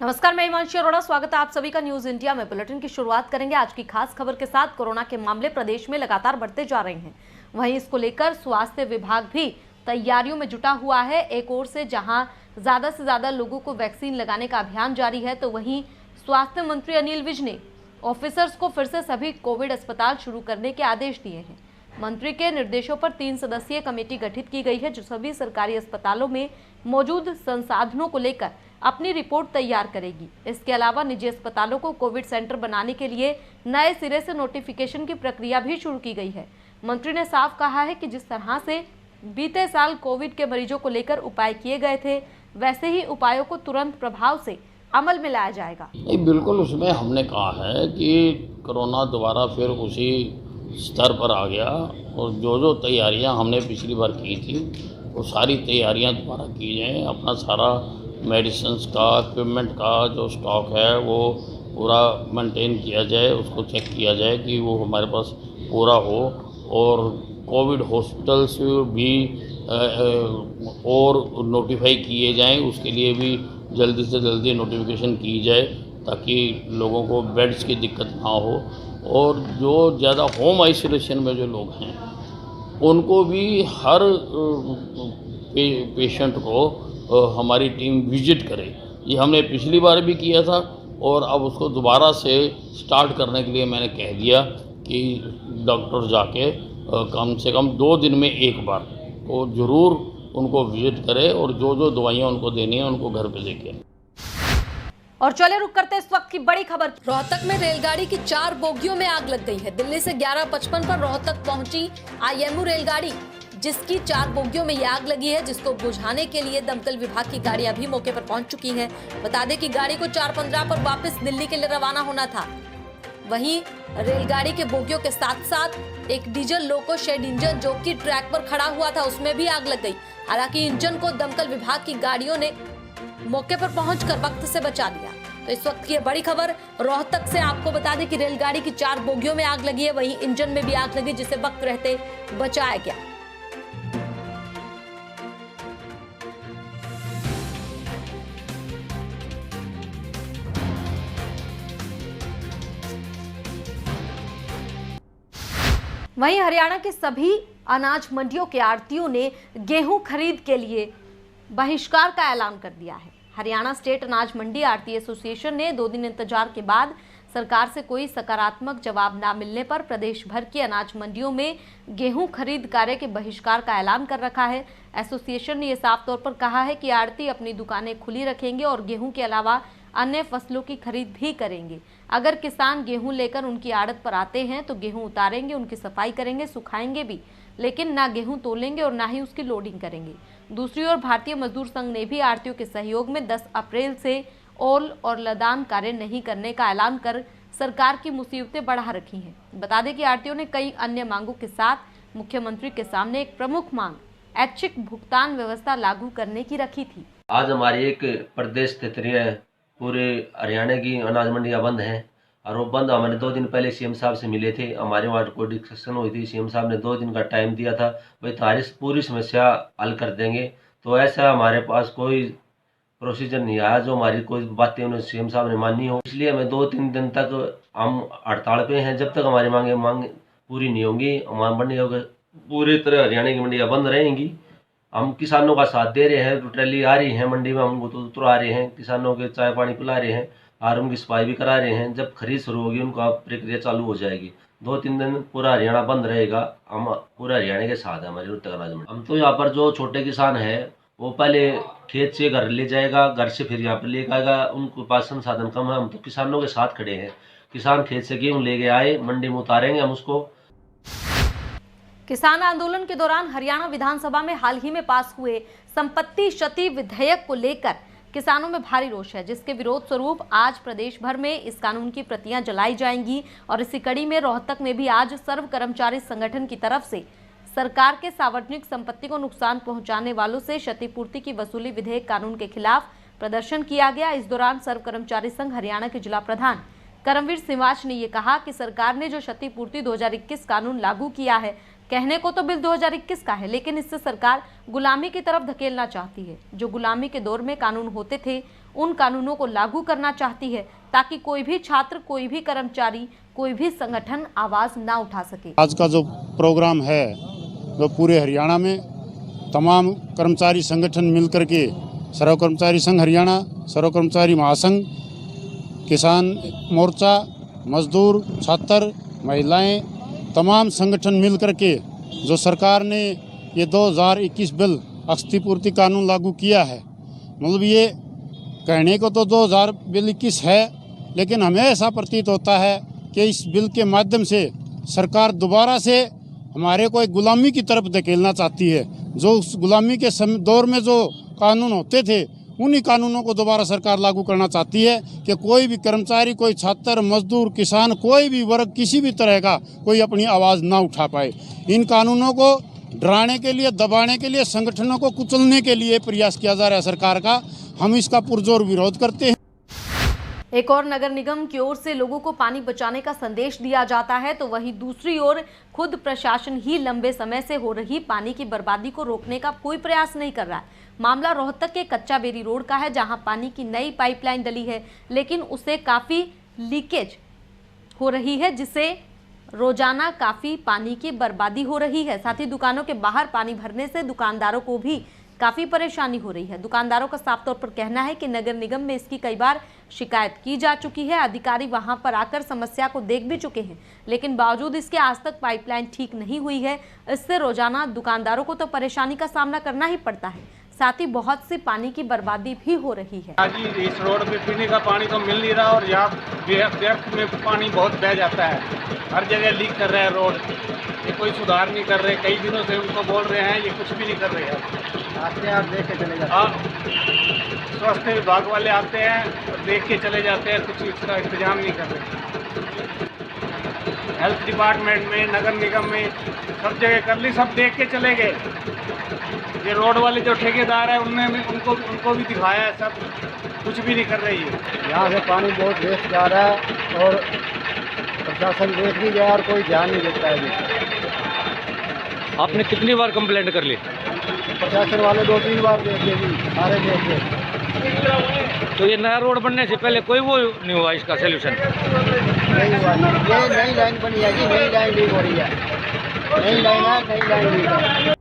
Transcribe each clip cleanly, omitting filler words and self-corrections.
नमस्कार, मैं हिमांशी अरोड़ा। स्वागत है आप सभी का न्यूज इंडिया में। बुलेटिन की शुरुआत करेंगे आज की खास खबर के साथ। कोरोना के मामले प्रदेश में लगातार बढ़ते जा रहे हैं, वहीं इसको लेकर स्वास्थ्य विभाग भी तैयारियों में जुटा हुआ है। एक ओर से जहां ज्यादा से ज्यादा लोगों को वैक्सीन लगाने का अभियान जारी है, तो वहीं स्वास्थ्य मंत्री अनिल विज ने ऑफिसर्स को फिर से सभी कोविड अस्पताल शुरू करने के आदेश दिए हैं। मंत्री के निर्देशों पर 3 सदस्यीय कमेटी गठित की गई है, जो सभी सरकारी अस्पतालों में मौजूद संसाधनों को लेकर अपनी रिपोर्ट तैयार करेगी। इसके अलावा निजी अस्पतालों को कोविड सेंटर बनाने के लिए नए सिरे से नोटिफिकेशन की प्रक्रिया भी शुरू की गई है। मंत्री ने साफ कहा है कि जिस तरह से बीते साल कोविड के मरीजों को लेकर उपाय किए गए थे, वैसे ही उपायों को तुरंत प्रभाव से अमल में लाया जाएगा। बिल्कुल, उसमें हमने कहा है कि कोरोना दोबारा फिर उसी स्तर पर आ गया और जो तैयारियां हमने पिछली बार की थी वो सारी तैयारियां दोबारा की जाएँ। अपना सारा मेडिसिन्स का, इक्विपमेंट का जो स्टॉक है वो पूरा मेंटेन किया जाए, उसको चेक किया जाए कि वो हमारे पास पूरा हो। और कोविड हॉस्पिटल्स भी और नोटिफाई किए जाएं, उसके लिए भी जल्दी से जल्दी नोटिफिकेशन की जाए ताकि लोगों को बेड्स की दिक्कत ना हो। और जो ज़्यादा होम आइसोलेशन में जो लोग हैं उनको भी हर पेशेंट को हमारी टीम विजिट करे। ये हमने पिछली बार भी किया था और अब उसको दोबारा से स्टार्ट करने के लिए मैंने कह दिया कि डॉक्टर जाके कम से कम 2 दिन में एक बार तो ज़रूर उनको विजिट करे और जो दवाइयाँ उनको देनी है उनको घर पे देके। और चले रुक करते इस वक्त की बड़ी खबर। रोहतक में रेलगाड़ी की 4 बोगियों में आग लग गई है। दिल्ली से 11:55 पर रोहतक पहुंची IMU रेलगाड़ी, जिसकी 4 बोगियों में ये आग लगी है, जिसको बुझाने के लिए दमकल विभाग की गाड़ियां भी मौके पर पहुंच चुकी हैं। बता दें कि गाड़ी को 4:15 पर वापस दिल्ली के लिए रवाना होना था। वहीं रेलगाड़ी के बोगियों के साथ साथ एक डीजल लोको शेड इंजन जो कि ट्रैक पर खड़ा हुआ था, उसमें भी आग लग गई। हालांकि इंजन को दमकल विभाग की गाड़ियों ने मौके पर पहुंचकर वक्त से बचा लिया। तो इस वक्त की बड़ी खबर रोहतक से आपको बता दें कि रेलगाड़ी की 4 बोगियों में आग लगी है, वहीं इंजन में भी आग लगी, जिसे वक्त रहते बचाया गया। वहीं हरियाणा के सभी अनाज मंडियों के आढ़तियों ने गेहूं खरीद के लिए बहिष्कार का ऐलान कर दिया है। हरियाणा स्टेट अनाज मंडी आढ़ती एसोसिएशन ने 2 दिन इंतजार के बाद सरकार से कोई सकारात्मक जवाब न मिलने पर प्रदेश भर की अनाज मंडियों में गेहूं खरीद कार्य के बहिष्कार का ऐलान कर रखा है। एसोसिएशन ने यह साफ तौर पर कहा है कि आढ़ती अपनी दुकानें खुली रखेंगे और गेहूं के अलावा अन्य फसलों की खरीद भी करेंगे। अगर किसान गेहूं लेकर उनकी आड़त पर आते हैं तो गेहूं उतारेंगे, उनकी सफाई करेंगे, सुखाएंगे भी, लेकिन ना गेहूं तोलेंगे और ना ही उसकी लोडिंग करेंगे। दूसरी ओर भारतीय मजदूर संघ ने भी आढ़तियों के सहयोग में 10 अप्रैल से ओल और लदान कार्य नहीं करने का ऐलान कर सरकार की मुसीबतें बढ़ा रखी हैं। बता दें कि आढ़तियों ने कई अन्य मांगों के साथ मुख्यमंत्री के सामने एक प्रमुख मांग ऐच्छिक भुगतान व्यवस्था लागू करने की रखी थी। आज हमारी एक प्रदेश क्षेत्रीय पूरे हरियाणा की अनाज मंडियां बंद हैं और वो बंद हमने 2 दिन पहले सीएम साहब से मिले थे। हमारे वहाँ कोई डिस्कशन हुई थी, सीएम साहब ने 2 दिन का टाइम दिया था, भाई तुम्हारी पूरी समस्या हल कर देंगे। तो ऐसा हमारे पास कोई प्रोसीजर नहीं आया जो हमारी कोई बातें उन्हें सीएम साहब ने मानी हो। इसलिए हमें 2-3 दिन तक हम हड़ताल पे हैं। जब तक हमारी मांग पूरी नहीं होंगी, हमारी मंडियों पूरी तरह हरियाणा की मंडियाँ बंद रहेंगी। हम किसानों का साथ दे रहे हैं, ट्रैली आ रही है मंडी में, हमको तो उतरा रहे हैं, किसानों के चाय पानी पिला रहे हैं और उनकी सफाई भी करा रहे हैं। जब खरीद शुरू होगी उनका प्रक्रिया चालू हो जाएगी। 2-3 दिन पूरा हरियाणा बंद रहेगा। हम पूरा हरियाणा के साथ है हमारी रोहतक अनाज मंडी। हम तो यहाँ पर जो छोटे किसान है वो पहले खेत से घर ले जाएगा, घर से फिर यहाँ पर ले आएगा। उनके पास संसाधन कम है, हम तो किसानों के साथ खड़े हैं। किसान खेत से गेहूँ ले आए, मंडी में उतारेंगे हम उसको। किसान आंदोलन के दौरान हरियाणा विधानसभा में हाल ही में पास हुए संपत्ति क्षति विधेयक को लेकर किसानों में भारी रोष है, जिसके विरोध स्वरूप आज प्रदेश भर में इस कानून की प्रतियां जलाई जाएंगी। और इसी कड़ी में रोहतक में भी आज सर्व कर्मचारी संगठन की तरफ से सरकार के सार्वजनिक संपत्ति को नुकसान पहुंचाने वालों से क्षतिपूर्ति की वसूली विधेयक कानून के खिलाफ प्रदर्शन किया गया। इस दौरान सर्व कर्मचारी संघ हरियाणा के जिला प्रधान करमवीर सिंवाच ने यह कहा कि सरकार ने जो क्षतिपूर्ति 2021 कानून लागू किया है, कहने को तो बिल 2021 का है, लेकिन इससे सरकार गुलामी की तरफ धकेलना चाहती है। जो गुलामी के दौर में कानून होते थे उन कानूनों को लागू करना चाहती है ताकि कोई भी छात्र, कोई भी कर्मचारी, कोई भी संगठन आवाज ना उठा सके। आज का जो प्रोग्राम है वो पूरे हरियाणा में तमाम कर्मचारी संगठन मिलकर के सर्व कर्मचारी संघ हरियाणा, सर्व कर्मचारी महासंघ, किसान मोर्चा, मजदूर, छात्र, महिलाएं, तमाम संगठन मिलकर के जो सरकार ने ये 2021 बिल क्षतिपूर्ति कानून लागू किया है, मतलब ये कहने को तो 2021 है, लेकिन हमें ऐसा प्रतीत होता है कि इस बिल के माध्यम से सरकार दोबारा से हमारे को एक गुलामी की तरफ धकेलना चाहती है। जो उस गुलामी के दौर में जो कानून होते थे उन्हीं कानूनों को दोबारा सरकार लागू करना चाहती है कि कोई भी कर्मचारी, कोई छात्र, मजदूर, किसान, कोई भी वर्ग किसी भी तरह का कोई अपनी आवाज़ ना उठा पाए। इन कानूनों को डराने के लिए, दबाने के लिए, संगठनों को कुचलने के लिए प्रयास किया जा रहा है सरकार का। हम इसका पुरजोर विरोध करते हैं। एक और नगर निगम की ओर से लोगों को पानी बचाने का संदेश दिया जाता है, तो वहीं दूसरी ओर खुद प्रशासन ही लंबे समय से हो रही पानी की बर्बादी को रोकने का कोई प्रयास नहीं कर रहा है। मामला रोहतक के कच्चा बेरी रोड का है, जहां पानी की नई पाइपलाइन डली है, लेकिन उसे काफी लीकेज हो रही है, जिससे रोजाना काफी पानी की बर्बादी हो रही है। साथ ही दुकानों के बाहर पानी भरने से दुकानदारों को भी काफी परेशानी हो रही है। दुकानदारों का साफ तौर पर कहना है कि नगर निगम में इसकी कई बार शिकायत की जा चुकी है, अधिकारी वहां पर आकर समस्या को देख भी चुके हैं, लेकिन बावजूद इसके आज तक पाइपलाइन ठीक नहीं हुई है। इससे रोजाना दुकानदारों को तो परेशानी का सामना करना ही पड़ता है, साथ ही बहुत सी पानी की बर्बादी भी हो रही है। आज इस रोड पे पीने का पानी तो मिल नहीं रहा और यहाँ व्यर्थ में पानी बहुत बह जाता है, हर जगह लीक कर रहा है रोड। ये कोई सुधार नहीं कर रहे, कई दिनों से उनको बोल रहे हैं, ये कुछ भी नहीं कर रहे हैं। आते हैं, आप देख के चले जाते हैं। स्वास्थ्य विभाग वाले आते हैं और देख के चले जाते हैं, कुछ इसका इंतजाम नहीं कर रहे। हेल्थ डिपार्टमेंट में, नगर निगम में सब जगह कर ली, सब देख के चले गए। ये रोड वाले जो ठेकेदार है उनको भी दिखाया है, सब कुछ भी नहीं कर रही है। यहाँ से पानी बहुत वेस्ट जा रहा है और प्रशासन देख भी गया और कोई ध्यान नहीं देता है। आपने कितनी बार कंप्लेंट कर ली? प्रशासन वाले 2-3 बार देखे भी, सारे देखे। तो ये नया रोड बनने से पहले कोई वो नहीं हुआ इसका सोल्यूशन? नहीं हुआ। ये नई लाइन बनी है जी, नई लाइन लीक हो रही है, नई लाइन है, नई लाइन लीक है।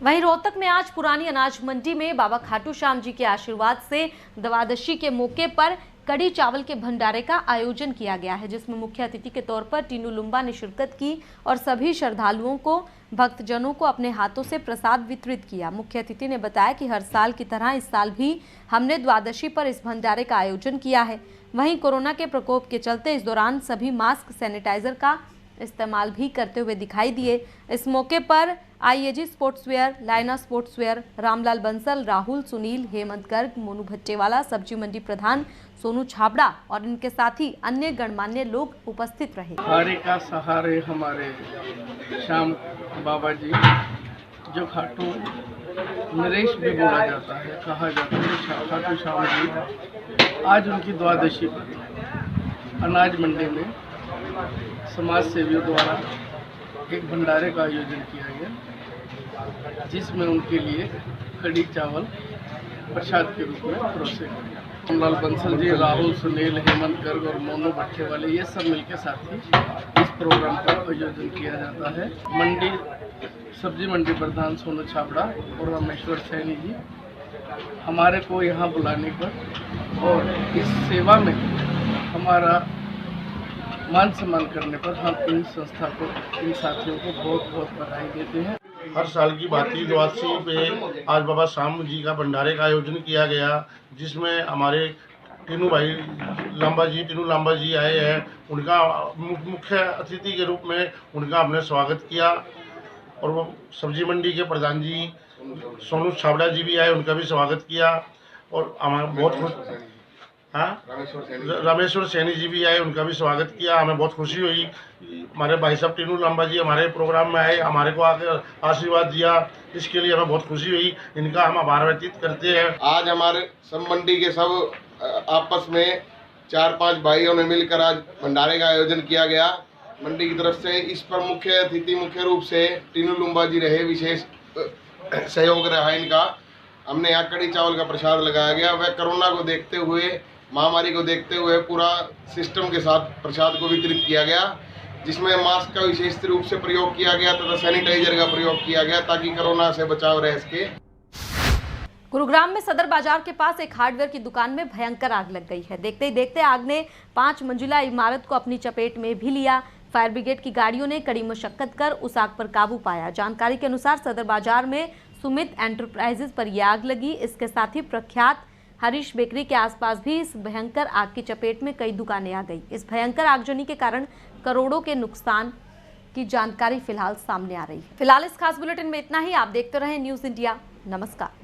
वहीं रोहतक में आज पुरानी अनाज मंडी में बाबा खाटू श्याम जी के आशीर्वाद से द्वादशी के मौके पर कड़ी चावल के भंडारे का आयोजन किया गया है, जिसमें मुख्य अतिथि के तौर पर टीनू लुम्बा ने शिरकत की और सभी श्रद्धालुओं को, भक्तजनों को अपने हाथों से प्रसाद वितरित किया। मुख्य अतिथि ने बताया कि हर साल की तरह इस साल भी हमने द्वादशी पर इस भंडारे का आयोजन किया है। वहीं कोरोना के प्रकोप के चलते इस दौरान सभी मास्क, सैनिटाइजर का इस्तेमाल भी करते हुए दिखाई दिए। इस मौके पर आईएजी स्पोर्ट्सवेयर, लाइना स्पोर्ट्सवेयर, रामलाल बंसल, राहुल, सुनील, हेमंत गर्ग, मोनू भट्टेवाला, सब्जी मंडी प्रधान सोनू छाबड़ा और इनके साथ ही अन्य गणमान्य लोग उपस्थित रहे। हारे का सहारे हमारे श्याम बाबा जी, जो खाटू नरेश भी बोला जाता है, कहा जाता है खाटू श्याम जी, आज उनकी द्वादशी पर अनाज मंडी में समाज सेवियों द्वारा एक भंडारे का आयोजन किया गया, जिसमें उनके लिए कड़ी चावल प्रसाद के रूप में परोसे गए। रामलाल बंसल जी, राहुल, सुनील, हेमंत गर्ग और मोनू भट्टे वाले, ये सब मिलकर साथी इस प्रोग्राम का आयोजन किया जाता है। मंडी सब्जी मंडी प्रधान सोनू छाबड़ा और रामेश्वर सैनी जी हमारे को यहाँ बुलाने पर और इस सेवा में हमारा मान सम्मान करने पर हम इन संस्था को, इन साथियों को बहुत बहुत बधाई देते हैं। हर साल की भांति द्वादशी पे आज बाबा श्याम जी का भंडारे का आयोजन किया गया, जिसमें हमारे टीनू लांबा जी आए हैं। उनका मुख्य अतिथि के रूप में उनका हमने स्वागत किया और वो सब्जी मंडी के प्रधान जी सोनू छाबड़ा जी भी आए, उनका भी स्वागत किया और हमारा बहुत खुश, हाँ, रामेश्वर सैनी जी भी आए, उनका भी स्वागत किया। हमें बहुत खुशी हुई, हमारे भाई साहब टीनू लांबा जी हमारे प्रोग्राम में आए, हमारे को आकर आशीर्वाद दिया, इसके लिए हमें बहुत खुशी हुई। इनका हम आभार व्यतीत करते हैं। आज हमारे सब मंडी के सब आपस में 4-5 भाइयों ने मिलकर आज भंडारे का आयोजन किया गया मंडी की तरफ से। इस पर मुख्य अतिथि मुख्य रूप से टीनू लुम्बा जी रहे, विशेष सहयोग रहा इनका। हमने यहाँ कड़ी चावल का प्रसाद लगाया गया। वह कोरोना को देखते हुए, महामारी को देखते हुए पूरा सिस्टम के साथ प्रसाद को वितरित किया गया, जिसमें मास्क का विशेष रूप से प्रयोग किया गया तथा सैनिटाइजर का प्रयोग किया गया ताकि कोरोना से बचाव रह सके। गुरुग्राम में सदर बाजार के पास एक हार्डवेयर की दुकान में भयंकर आग लग गई है। देखते ही देखते आग ने 5 मंजिला इमारत को अपनी चपेट में भी लिया। फायर ब्रिगेड की गाड़ियों ने कड़ी मशक्कत कर उस आग पर काबू पाया। जानकारी के अनुसार सदर बाजार में सुमित एंटरप्राइजेज पर यह आग लगी। इसके साथ ही प्रख्यात हरीश बेकरी के आसपास भी इस भयंकर आग की चपेट में कई दुकानें आ गई। इस भयंकर आगजनी के कारण करोड़ों के नुकसान की जानकारी फिलहाल सामने आ रही है। फिलहाल इस खास बुलेटिन में इतना ही। आप देखते रहें न्यूज़ इंडिया। नमस्कार।